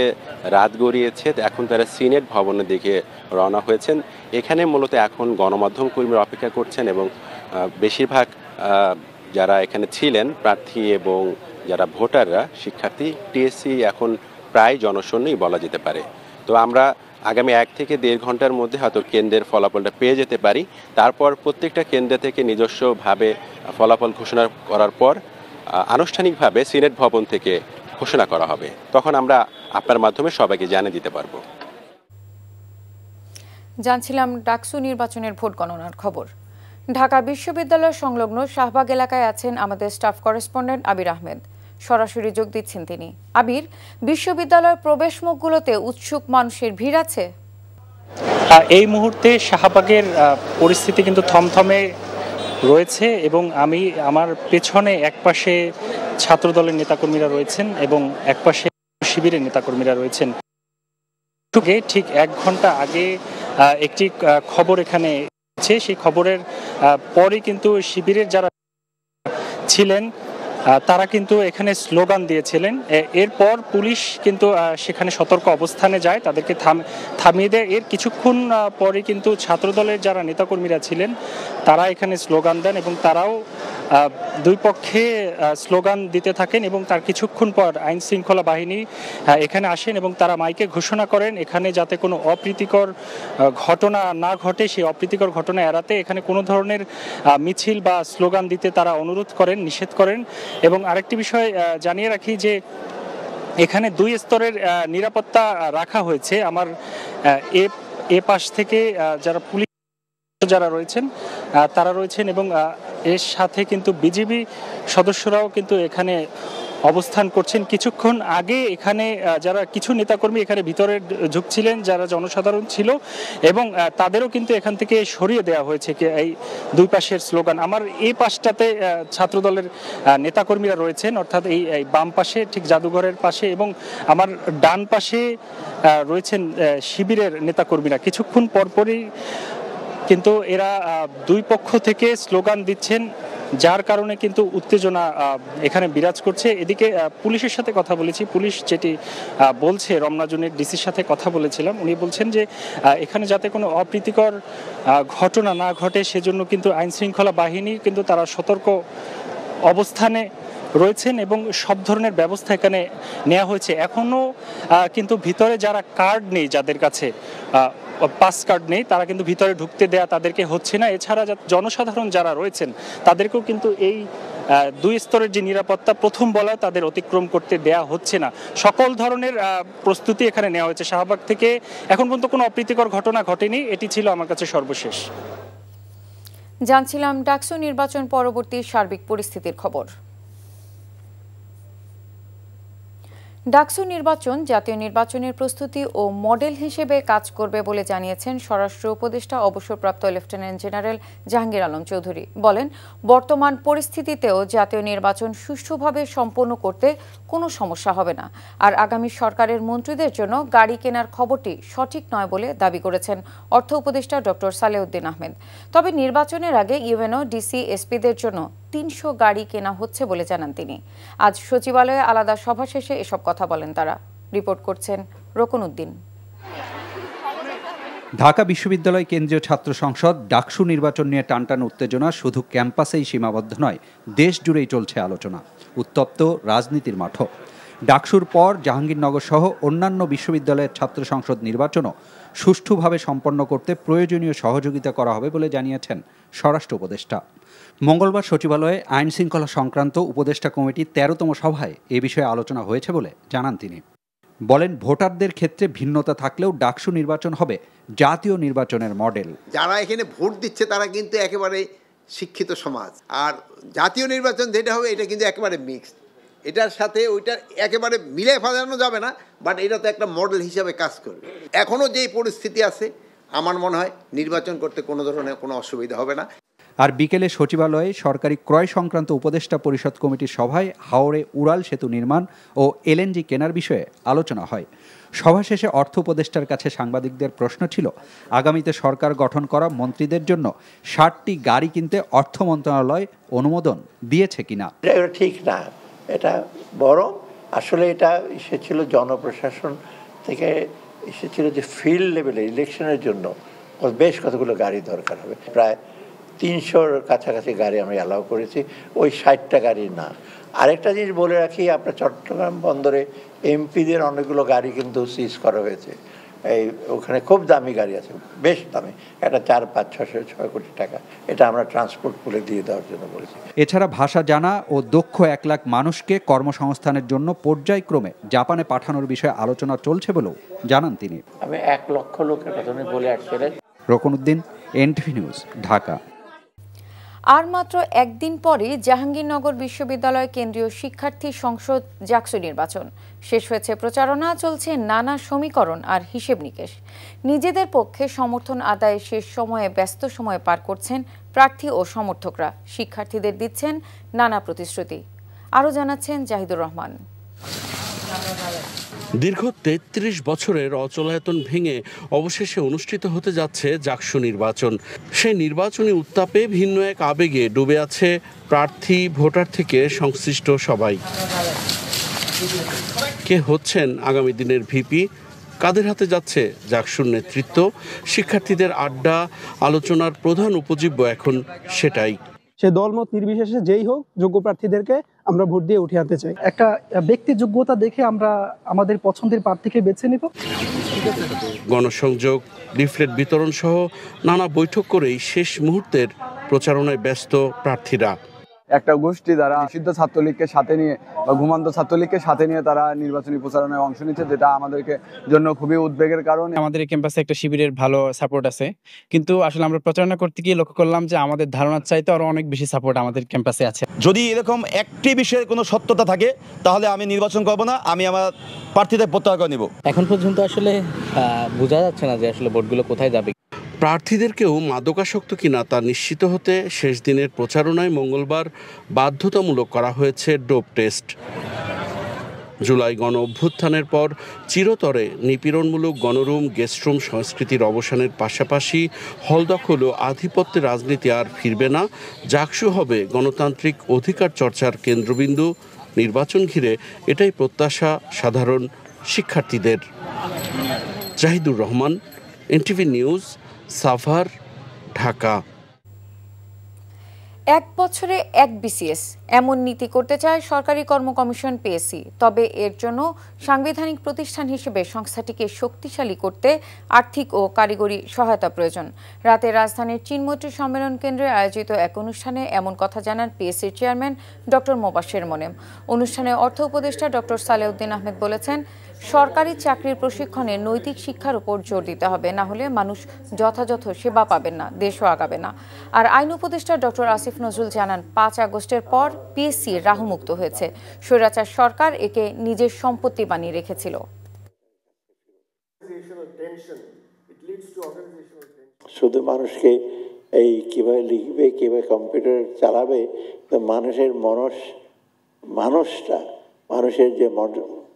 রাত গড়িয়েছে, এখন তারা সিনেট ভবনের দিকে রওনা হয়েছেন। এখানে মূলত এখন গণমাধ্যম কর্মীরা অপেক্ষা করছেন এবং বেশিরভাগ যারা এখানে ছিলেন প্রার্থী এবং যারা ভোটাররা, শিক্ষার্থী, টিএসসি এখন প্রায় জনশূন্যই বলা যেতে পারে। তো আমরা আগামী 1 থেকে 1.5 ঘন্টার মধ্যে হয়তো কেন্দ্রের ফলাফলটা পেয়ে যেতে পারি। তারপর প্রত্যেকটা কেন্দ্র থেকে নিজস্বভাবে ফলাফল ঘোষণা করার পর আনুষ্ঠানিকভাবে সিনেট ভবন থেকে ঘোষণা করা হবে। তখন আমরা আপনার মাধ্যমে সবাইকে জানিয়ে দিতে পারবো। জানছিলাম ডাকসু নির্বাচনের ভোট গণনার খবর। ঢাকা বিশ্ববিদ্যালয় সংলগ্ন শাহবাগ এলাকায় আছেন আমাদের স্টাফ করেসপন্ডেন্ট আবির আহমেদ। সরাসরি যোগ দিচ্ছেন তিনি। আবির, বিশ্ববিদ্যালয়ের প্রবেশমুখগুলোতে উৎসুক মানুষের ভিড় আছে? এই মুহূর্তে শাহবাগের পরিস্থিতি কিন্তু থমথমে রয়েছে এবং আমার পেছনে একপাশে ছাত্রদলের নেতাকর্মীরা রয়েছেন এবং একপাশে শিবিরের নেতাকর্মীরা রয়েছেন। ঠিক 1 ঘন্টা আগে একটি খবর এখানে আছে, সেই খবরের পরে কিন্তু শিবিরের যারা ছিলেন তারা কিন্তু এখানে স্লোগান দিয়েছিলেন। এরপর পুলিশ কিন্তু সেখানে সতর্ক অবস্থানে যায়, তাদেরকে থামিয়ে দেয়। এর কিছুক্ষণ পরে কিন্তু ছাত্রদলের যারা নেতাকর্মীরা ছিলেন তারা এখানে স্লোগান দেন এবং তারাও দুই পক্ষে স্লোগান দিতে থাকেন এবং তার কিছুক্ষণ পর আইন শৃঙ্খলা বাহিনী এখানে আসেন এবং তারা মাইকে ঘোষণা করেন এখানে যাতে কোনো অপ্রীতিকর ঘটনা না ঘটে, সেই অপ্রীতিকর ঘটনা এড়াতে এখানে কোনো ধরনের মিছিল বা স্লোগান দিতে তারা অনুরোধ করেন, নিষেধ করেন। এবং আরেকটি বিষয় জানিয়ে রাখি যে এখানে 2 স্তরের নিরাপত্তা রাখা হয়েছে। আমার এ পাশ থেকে যারা পুলিশ যারা রয়েছেন তারা রয়েছেন এবং এর সাথে কিন্তু বিজিবি সদস্যরাও কিন্তু এখানে অবস্থান করছেন। কিছুক্ষণ আগে এখানে যারা কিছু নেতাকর্মী এখানে ভিতরে ঢুকছিলেন, যারা জনসাধারণ ছিল, এবং তাদেরও কিন্তু এখান থেকে সরিয়ে দেওয়া হয়েছে এই দুই পাশের স্লোগান। আমার এই পাশটাতে ছাত্রদলের নেতাকর্মীরা রয়েছেন, অর্থাৎ এই বাম পাশে ঠিক জাদুঘরের পাশে, এবং আমার ডান পাশে রয়েছেন শিবিরের নেতাকর্মীরা। কিছুক্ষণ পরপরই কিন্তু এরা দুই পক্ষ থেকে স্লোগান দিচ্ছেন, যার কারণে কিন্তু উত্তেজনা এখানে বিরাজ করছে। এদিকে পুলিশের সাথে কথা বলেছি, পুলিশ যেটি বলছে, রমনা জোনের ডিসির সাথে কথা বলেছিলাম, উনি বলছেন যে এখানে যাতে কোনো অপ্রীতিকর ঘটনা না ঘটে সেজন্য কিন্তু আইন শৃঙ্খলা বাহিনী কিন্তু তারা সতর্ক অবস্থানে রয়েছেন এবং সব ধরনের ব্যবস্থা এখানে নেওয়া হয়েছে। এখনও কিন্তু ভিতরে যারা কার্ড নেই, যাদের কাছে পাস কার্ড নেই, তারা কিন্তু ভিতরে ঢুকতে দেয়া তাদেরকে হচ্ছে না। এছাড়া জনসাধারণ যারা রয়েছেন তাদেরকেও কিন্তু এই 2 স্তরের যে নিরাপত্তা প্রথম বলয় তাদের অতিক্রম করতে দেয়া হচ্ছে না। সকল ধরনের প্রস্তুতি এখানে নেওয়া হয়েছে। শাহবাগ থেকে এখন পর্যন্ত কোনো অপ্রীতিকর ঘটনা ঘটেনি। এটি ছিল আমার কাছে সর্বশেষ। জানছিলাম ডাকসু নির্বাচন পরবর্তী সার্বিক পরিস্থিতির খবর। ডাকসু নির্বাচন জাতীয় নির্বাচনের প্রস্তুতি ও মডেল হিসেবে কাজ করবে বলে জানিয়েছেন স্বরাষ্ট্র উপদেষ্টা অবসরপ্রাপ্ত লেফটেন্যান্ট জেনারেল জাহাঙ্গীর আলম চৌধুরী। বলেন, বর্তমান পরিস্থিতিতেও জাতীয় নির্বাচন সুষ্ঠুভাবে সম্পন্ন করতে কোনো সমস্যা হবে না। আর আগামী সরকারের মন্ত্রীদের জন্য গাড়ি কেনার খবরটি সঠিক নয় বলে দাবি করেছেন অর্থ উপদেষ্টা ডক্টর সালেউদ্দিন আহমেদ। তবে নির্বাচনের আগে ইউএনও, ডিসি, এসপিদের জন্য 300 গাড়ি কেনা হচ্ছে বলে জানান তিনি। আজ সচিবালয়ে আলাদা সভা শেষে এসব কথা বলেন তারা। রিপোর্ট করছেন রকনউদ্দিন। ঢাকা বিশ্ববিদ্যালয় কেন্দ্রীয় ছাত্র সংসদ ডাকসু নির্বাচন নিয়ে টানটান উত্তেজনা শুধু ক্যাম্পাসেই সীমাবদ্ধ নয়, দেশ জুড়েই চলছে আলোচনা। উত্তপ্ত রাজনীতির মাঠও। ডাকসুর পর জাহাঙ্গীরনগর সহ অন্যান্য বিশ্ববিদ্যালয়ের ছাত্র সংসদ নির্বাচনও সুষ্ঠুভাবে সম্পন্ন করতে প্রয়োজনীয় সহযোগিতা করা হবে বলে জানিয়েছেন স্বরাষ্ট্র উপদেষ্টা। মঙ্গলবার সচিবালয়ে আইন শৃঙ্খলা সংক্রান্ত উপদেষ্টা কমিটির 13তম সভায় এ বিষয়ে আলোচনা হয়েছে বলে জানান তিনি। বলেন, ভোটারদের ক্ষেত্রে ভিন্নতা থাকলেও ডাকসু নির্বাচন হবে জাতীয় নির্বাচনের মডেল। যারা এখানে ভোট দিচ্ছে তারা কিন্তু একেবারে শিক্ষিত সমাজ, আর জাতীয় নির্বাচন যেটা হবে এটা কিন্তু একেবারে মিক্সড। এটার সাথে ওইটার একেবারে মিলে ফেলানো যাবে না, বাট এটা তো একটা মডেল হিসাবে কাজ করবে। এখনও যেই পরিস্থিতি আছে আমার মনে হয় নির্বাচন করতে কোনো ধরনের কোনো অসুবিধা হবে না। আর বিকেলে সচিবালয়ে সরকারি ক্রয় সংক্রান্ত উপদেষ্টা পরিষদ কমিটির সভায় হাওড়ে উড়াল সেতু নির্মাণ ও এলএনজি কেনার বিষয়ে আলোচনা হয়। সভা শেষে অর্থ উপদেষ্টার কাছে সাংবাদিকদের প্রশ্ন ছিল, আগামীতে সরকার গঠন করা মন্ত্রীদের জন্য 60টি গাড়ি কিনতে অর্থ মন্ত্রণালয় অনুমোদন দিয়েছে কিনা। এটা ঠিক না, এটা বরং আসলে এটা এসেছিল জনপ্রশাসন থেকে, এসেছিল যে ফিল্ড লেভেলে ইলেকশনের জন্য বেশ কতগুলো গাড়ি দরকার হবে। প্রায় 300-র কাছাকাছি গাড়ি আমরা অ্যালাউ করেছি, ওই 60টা গাড়ি না। আরেকটা জিনিস বলে রাখি, আপনার চট্টগ্রাম বন্দরে এমপিদের অনেকগুলো গাড়ি কিন্তু সিজ করা হয়েছে। এই ওখানে খুব দামি গাড়ি আছে, বেশ দামি, একটা 4, 5, 6 কোটি টাকা। এটা আমরা ট্রান্সপোর্ট পুলে দিয়ে দেওয়ার জন্য বলেছি। এছাড়া ভাষা জানা ও দক্ষ 1 লাখ মানুষকে কর্মসংস্থানের জন্য পর্যায়ক্রমে জাপানে পাঠানোর বিষয়ে আলোচনা চলছে বলেও জানান তিনি। আমি 1 লক্ষ লোকের কথা বলে আসছিলেন। রকনউদ্দিন, এনটিভি নিউজ, ঢাকা। আর মাত্র একদিন পরে জাহাঙ্গীরনগর বিশ্ববিদ্যালয় কেন্দ্রীয় শিক্ষার্থী সংসদ ডাকসু নির্বাচন শেষ হয়েছে। প্রচারণা চলছে নানা সমীকরণ আর হিসেব নিকেশ। নিজেদের পক্ষে সমর্থন আদায়ে শেষ সময়ে ব্যস্ত সময় পার করছেন প্রার্থী ও সমর্থকরা। শিক্ষার্থীদের দিচ্ছেন নানা প্রতিশ্রুতি। আরও জানাচ্ছেন জাহিদুর রহমান। দীর্ঘ 33 বছরের অচলায়তন ভেঙে অবশেষে অনুষ্ঠিত হতে যাচ্ছে ডাকসু নির্বাচন। সেই নির্বাচনী উত্তাপে ভিন্ন এক আবেগে ডুবে আছে প্রার্থী, ভোটার থেকে সংশ্লিষ্ট সবাই। কে হচ্ছেন আগামী দিনের ভিপি, কাদের হাতে যাচ্ছে ডাকসুর নেতৃত্ব, শিক্ষার্থীদের আড্ডা, আলোচনার প্রধান উপজীব্য এখন সেটাই। সে দলমত নির্বিশেষে যেই হোক যোগ্য প্রার্থীদেরকে আমরা ভোট দিয়ে উঠিয়ে আনতে চাই। একটা ব্যক্তি যোগ্যতা দেখে আমরা আমাদের পছন্দের প্রার্থীকে বেছে নিব। গণসংযোগ, লিফলেট বিতরণ সহ নানা বৈঠক করেই শেষ মুহূর্তের প্রচারণায় ব্যস্ত প্রার্থীরা। একটা গোষ্ঠী দ্বারা নিষিদ্ধ ছাত্রলীগকে সাথে নিয়ে বা ঘুমান্ত ছাত্রলীগকে সাথে নিয়ে তারা নির্বাচনী প্রচারণায় অংশ নিচ্ছে, যেটা আমাদেরকে জন্য খুবই উদ্বেগের কারণ। আমাদের এই ক্যাম্পাসে একটা শিবিরের ভালো সাপোর্ট আছে, কিন্তু আসলে আমরা প্রচারণা করতে গিয়ে লক্ষ্য করলাম যে আমাদের ধারণার চাইতে আরো অনেক বেশি সাপোর্ট আমাদের ক্যাম্পাসে আছে। যদি এরকম একটি বিষয়ে কোনো সত্যতা থাকে তাহলে আমি নির্বাচন করব না, আমি আমার প্রার্থীদের প্রত্যাহার করে নিব। এখন পর্যন্ত আসলে বোঝা যাচ্ছে না যে আসলে ভোটগুলো কোথায় যাবে। প্রার্থীদেরকেও মাদকাসক্ত কিনা তা নিশ্চিত হতে শেষ দিনের প্রচারণায় মঙ্গলবার বাধ্যতামূলক করা হয়েছে ডোপ টেস্ট। জুলাই গণ অভ্যুত্থানের পর চিরতরে নিপীড়নমূলক গণরুম, গেস্টরুম সংস্কৃতির অবসানের পাশাপাশি হল দখল ও আধিপত্যের রাজনীতি আর ফিরবে না। জাকসু হবে গণতান্ত্রিক অধিকার চর্চার কেন্দ্রবিন্দু। নির্বাচন ঘিরে এটাই প্রত্যাশা সাধারণ শিক্ষার্থীদের। Zahidur Rahman, NTV news, Savar, Dhaka. 1 বছরে 1 BCS এমন নীতি করতে চায় সরকারি কর্ম কমিশন পিএসসি। তবে এর জন্য সাংবিধানিক প্রতিষ্ঠান হিসেবে সংস্থাটিকে শক্তিশালী করতে আর্থিক ও কারিগরি সহায়তা প্রয়োজন। রাতে রাজধানীর চীনমৈত্রী সম্মেলন কেন্দ্রে আয়োজিত এক অনুষ্ঠানে এমন কথা জানান পিএসসির চেয়ারম্যান ডক্টর মোবাশ্বের মোনেম। অনুষ্ঠানে অর্থ উপদেষ্টা ডক্টর সালেউদ্দিন আহমেদ বলেছেন, সরকারি চাকরির প্রশিক্ষণে নৈতিক শিক্ষার উপর জোর দিতে হবে, না হলে মানুষ যথাযথ সেবা পাবেন না, দেশও আগাবে না। আর আইন উপদেষ্টা ডক্টর আসিফ নজরুল জানান, 5 আগস্টের পর পিএসসি রাহুমুক্ত হয়েছে। স্বৈরাচার সরকার একে নিজের সম্পত্তি বানিয়ে রেখেছিল। শুধু মানুষকে এই কিভাবে লিখবে, কিভাবে কম্পিউটার চালাবে, তো মানুষের মানুষের যে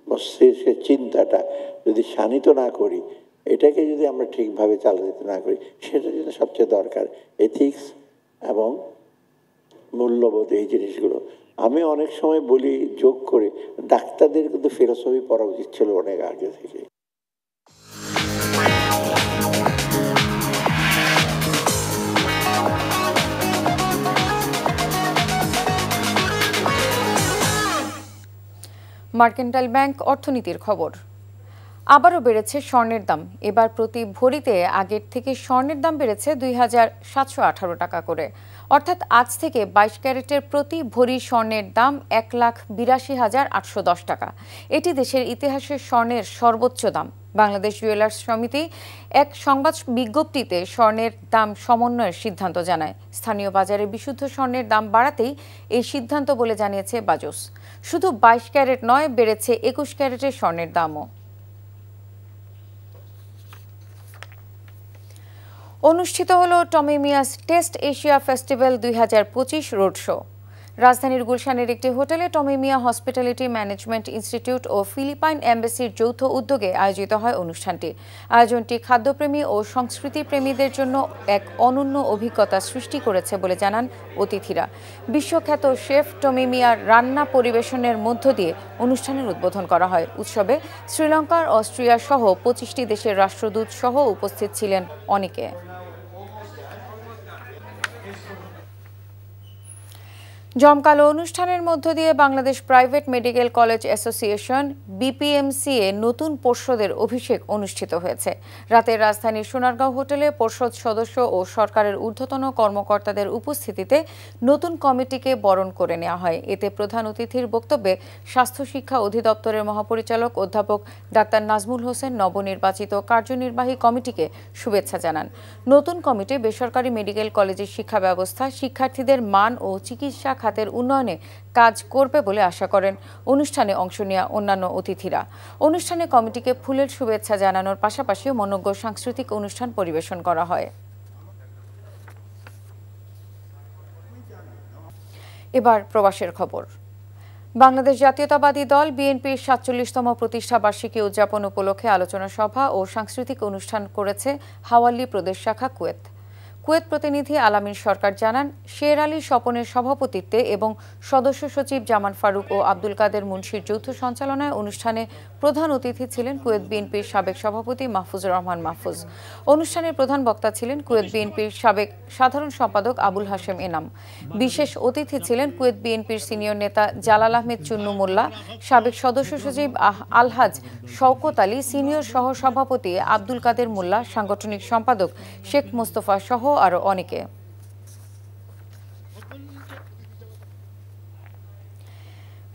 মস্তিষ্কের চিন্তাটা যদি শানিত না করি, এটাকে যদি আমরা ঠিকভাবে চালাতে না করি, সেটা যেটা সবচেয়ে দরকার, এথিক্স এবং মূল্যবোধ, এই জিনিসগুলো। আমি অনেক সময় বলি যোগ করে, ডাক্তারদের কিন্তু ফিলোসফি পড়া উচিত ছিল অনেক আগে থেকে। মার্কেন্টাইল ব্যাংক অর্থনীতির খবর। আবারও বেড়েছে স্বর্ণের দাম। এবার প্রতি ভরিতে আগের থেকে স্বর্ণের দাম বেড়েছে 2718 টাকা করে। অর্থাৎ আজ থেকে 22 ক্যারেটের প্রতি ভরি স্বর্ণের দাম 1,82,810 টাকা। এটি দেশের ইতিহাসে স্বর্ণের সর্বোচ্চ দাম। বাংলাদেশ জুয়েলার্স সমিতি এক সংবাদ বিজ্ঞপ্তিতে স্বর্ণের দাম সমন্বয়ের সিদ্ধান্ত জানায়। স্থানীয় বাজারে বিশুদ্ধ স্বর্ণের দাম বাড়াতেই এই সিদ্ধান্ত বলে জানিয়েছে বাজুস। শুধু 22 ক্যারেট নয়, বেড়েছে 21 ক্যারেটের স্বর্ণের দামও। অনুষ্ঠিত হলো Tommy Miah's taste Asia festival 2025 road show. রাজধানীর গুলশানের একটি হোটেলে Tommy Miah hospitality management institute ও ফিলিপাইন এম্বাসির যৌথ উদ্যোগে আয়োজিত হয় অনুষ্ঠানটি। আয়োজনটি খাদ্যপ্রেমী ও সংস্কৃতিপ্রেমীদের জন্য এক অনন্য অভিজ্ঞতা সৃষ্টি করেছে বলে জানান অতিথিরা। বিশ্বখ্যাত শেফ টমি মিয়ার রান্না পরিবেশনের মধ্য দিয়ে অনুষ্ঠানের উদ্বোধন করা হয়। উৎসবে শ্রীলঙ্কার, অস্ট্রিয়া সহ 25টি দেশের রাষ্ট্রদূত সহ উপস্থিত ছিলেন অনেকে। জমকালো অনুষ্ঠানের মধ্য দিয়ে Bangladesh private medical college association BPMCA নতুন পর্ষদের অভিষেক অনুষ্ঠিত হয়েছে। রাতে রাজধানীর সোনারগাঁও হোটেলে পর্ষদ সদস্য ও সরকারের ঊর্ধ্বতন কর্মকর্তাদের উপস্থিতিতে নতুন কমিটিকে বরণ করে নেওয়া হয়। এতে প্রধান অতিথির বক্তব্যে স্বাস্থ্য শিক্ষা অধিদপ্তরের মহাপরিচালক অধ্যাপক ডাক্তার নাজমুল হোসেন নবনির্বাচিত কার্যনির্বাহী কমিটিকে শুভেচ্ছা জানান। নতুন কমিটি বেসরকারি মেডিকেল কলেজের শিক্ষা ব্যবস্থা, শিক্ষার্থীদের মান ও চিকিৎসা খাতের উন্নয়নে কাজ করবে বলে আশা করেন অনুষ্ঠানে অংশ নেওয়া অন্যান্য অতিথিরা। অনুষ্ঠানে কমিটিকে ফুলের শুভেচ্ছা জানানোর পাশাপাশি মনোজ্ঞ সাংস্কৃতিক অনুষ্ঠান পরিবেশন করা হয়। এবার প্রবাসের খবর। বাংলাদেশ জাতীয়তাবাদী দল বিএনপির ৪৭তম প্রতিষ্ঠা বার্ষিকী উদযাপন উপলক্ষে আলোচনা সভা ও সাংস্কৃতিক অনুষ্ঠান করেছে হাওয়াল্লি প্রদেশ শাখা কুয়েত। কুয়েত প্রতিনিধি আলামিন সরকার জানান, শের আলী স্বপনের সভাপতিত্বে এবং সদস্য সচিব জামান ফারুক ও আব্দুল কাদের মুন্সির যৌথ সঞ্চালনায় অনুষ্ঠানে প্রধান অতিথি ছিলেন কুয়েত বিএনপির সাবেক সভাপতি মাহফুজুর রহমান মাহফুজ। অনুষ্ঠানের প্রধান বক্তা ছিলেন কুয়েত বিএনপির সাবেক সাধারণ সম্পাদক আবুল হাশেম এনাম। বিশেষ অতিথি ছিলেন কুয়েত বিএনপির সিনিয়র নেতা জালাল আহমেদ চুন্নু মোল্লা, সাবেক সদস্য সচিব আলহাজ শওকত আলী, সিনিয়র সহ সভাপতি আব্দুল কাদের মোল্লা, সাংগঠনিক সম্পাদক শেখ মোস্তফা সহ আরো অনেকে।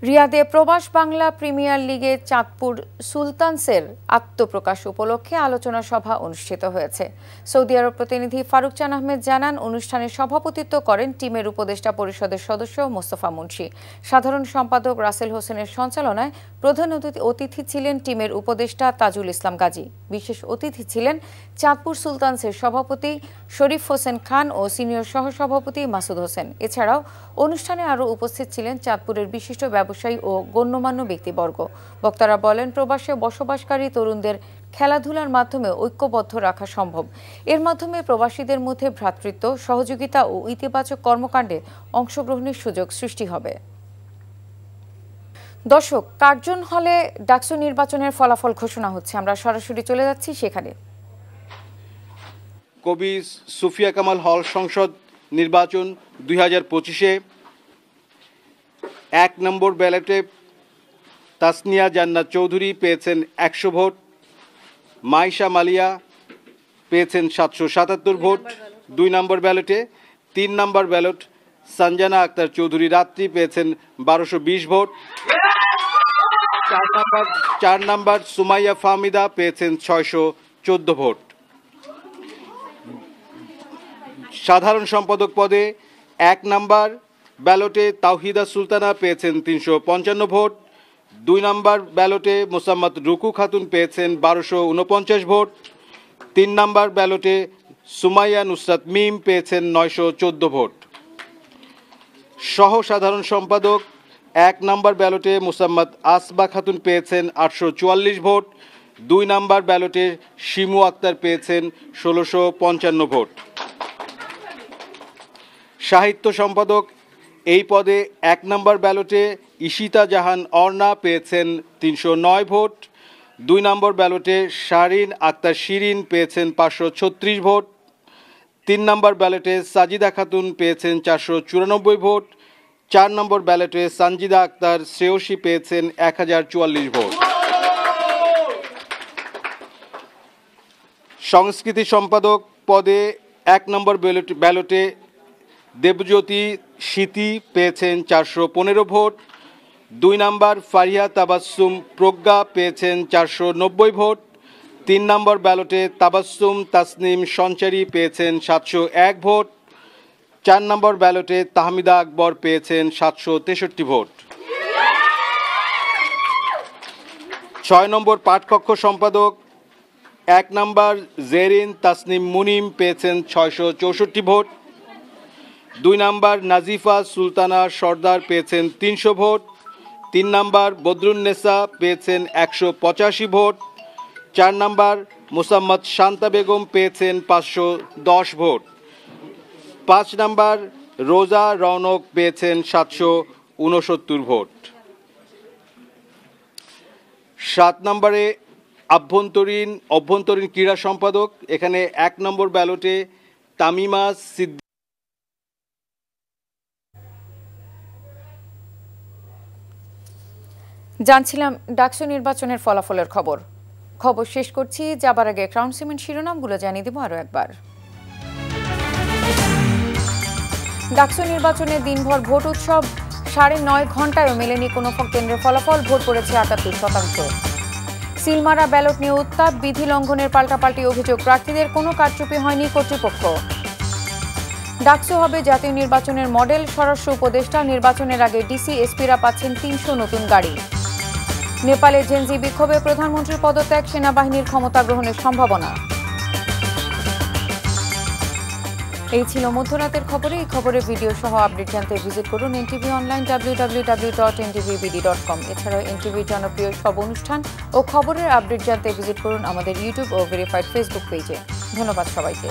রিয়াদে প্রবাস বাংলা প্রিমিয়ার লিগে চাঁদপুর সুলতানসের আত্মপ্রকাশ উপলক্ষে আলোচনা সভা অনুষ্ঠিত হয়েছে। সৌদি আরব প্রতিনিধি ফারুক চান আহমেদ জানান, অনুষ্ঠানে সভাপতিত্ব করেন টিমের উপদেষ্টা পরিষদের সদস্য মোস্তফা মুন্সি। সাধারণ সম্পাদক রাসেল হোসেনের সঞ্চালনায় প্রধান অতিথি ছিলেন টিমের উপদেষ্টা তাজুল ইসলাম গাজী। বিশেষ অতিথি ছিলেন চাঁদপুর সুলতানসের সভাপতি শরীফ হোসেন খান ও সিনিয়র সহসভাপতি মাসুদ হোসেন। এছাড়াও অনুষ্ঠানে আরও উপস্থিত ছিলেন চাঁদপুরের বিশিষ্ট ব্যবসায়ী ও গণ্যমান্য ব্যক্তিবর্গ। বক্তারা বলেন, প্রবাসে বসবাসকারী তরুণদের খেলাধুলার মাধ্যমে ঐক্যবদ্ধ রাখা সম্ভব। এর মাধ্যমে প্রবাসীদের মধ্যে ভ্রাতৃত্ব, সহযোগিতা ও ইতিবাচক কর্মকাণ্ডে অংশগ্রহণের সুযোগ সৃষ্টি হবে। দর্শক, কার্জন হলে ডাকসু নির্বাচনের ফলাফল ঘোষণা হচ্ছে। আমরা সরাসরি চলে যাচ্ছি সেখানে। কবি সুফিয়া কামাল হল সংসদ নির্বাচন 2025-এ 1 নম্বর ব্যালটে তাসনিয়া জান্নাত চৌধুরী পেয়েছেন 100 ভোট, মাইশা মালিয়া পেয়েছেন 777 ভোট 2 নম্বর ব্যালটে। 3 নম্বর ব্যালট সঞ্জনা আক্তার চৌধুরী রাত্রি পেয়েছেন 1220 ভোট। 4 নম্বর সুমাইয়া ফাহমিদা পেয়েছেন 614 ভোট। সাধারণ সম্পাদক পদে 1 নম্বর ব্যালটে তাওহিদা সুলতানা পেয়েছেন 355 ভোট। 2 নম্বর ব্যালটে মোসাম্মদ রুকু খাতুন পেয়েছেন 1249 ভোট। 3 নম্বর ব্যালটে সুমাইয়া নুসরাত মিম পেয়েছেন 914 ভোট। সহ সাধারণ সম্পাদক 1 নম্বর ব্যালটে মোসাম্মদ আসবা খাতুন পেয়েছেন 844 ভোট। 2 নম্বর ব্যালটে শিমু আক্তার পেয়েছেন 1655 ভোট। সাহিত্য সম্পাদক এই পদে 1 নম্বর ব্যালটে ইশিতা জাহান অর্ণা পেয়েছেন 309 ভোট। 2 নম্বর ব্যালটে শারিন আক্তার শিরিন পেয়েছেন 536 ভোট। 3 নম্বর ব্যালটে সাজিদা খাতুন পেয়েছেন 494 ভোট। 4 নম্বর ব্যালটে সঞ্জিদা আক্তার শ্রেয়সী পেয়েছেন 1044 ভোট। সংস্কৃতি সম্পাদক পদে 1 নম্বর ব্যালটে দেবজ্যোতি স্মৃতি পেয়েছেন 415 ভোট। 2 নম্বর ফারিয়া তাবাসসুম প্রজ্ঞা পেয়েছেন 490 ভোট। 3 নম্বর ব্যালটে তাবাসসুম তাসনিম সঞ্চারী পেয়েছেন 701 ভোট। 4 নম্বর ব্যালটে তাহমিদা আকবর পেয়েছেন 763 ভোট। 6 নম্বর পাঠকক্ষ সম্পাদক 1 নম্বর জেরিন তাসনিম মুনিম পেয়েছেন 664 ভোট। 2 নম্বর নাজিফা সুলতানা সর্দার পেয়েছেন 300 ভোট। 3 নম্বর বদরুন্নেসা পেয়েছেন 185 ভোট। 4 নম্বর মোসাম্মদ শান্তা বেগম পেয়েছেন 510 ভোট। 5 নম্বর রোজা রৌনক পেয়েছেন 769 ভোট। 7 নম্বরে অভ্যন্তরীণ ক্রীড়া সম্পাদক, এখানে 1 নম্বর ব্যালটে তামিমা সিদ্দিক। জানছিলাম ডাকসু নির্বাচনের ফলাফলের খবর শেষ করছি। যাবার আগে ক্রাউন সিমেন্ট শিরোনামগুলো জানিয়ে দেব আরো একবার। ডাকসু নির্বাচনে দিনভর ভোট উৎসব, 9.5 ঘন্টায়ও মেলেনি কোনো কেন্দ্রের ফলাফল। ভোট পড়েছে 78%। সিলমারা ব্যালট নিয়ে উত্তাপ, বিধি লঙ্ঘনের পাল্টাপাল্টি অভিযোগ, প্রার্থীদের কোনো কারচুপি হয়নি কর্তৃপক্ষ। ডাকসু হবে জাতীয় নির্বাচনের মডেল, স্বরাষ্ট্র উপদেষ্টা। নির্বাচনের আগে ডিসি এসপিরা পাচ্ছেন 300 নতুন গাড়ি। নেপালে জেনজি বিক্ষোভে প্রধানমন্ত্রীর পদত্যাগ, সেনাবাহিনীর ক্ষমতা গ্রহণের সম্ভাবনা। এই ছিল মধ্যরাতের খবরে। এই খবরের ভিডিও সহ আপডেট জানতে ভিজিট করুন এনটিভি অনলাইন www.ntvbd.com। এছাড়াও এনটিভির জনপ্রিয় সব অনুষ্ঠান ও খবরের আপডেট জানতে ভিজিট করুন আমাদের ইউটিউব ও ভেরিফাইড ফেসবুক পেজে। ধন্যবাদ সবাইকে।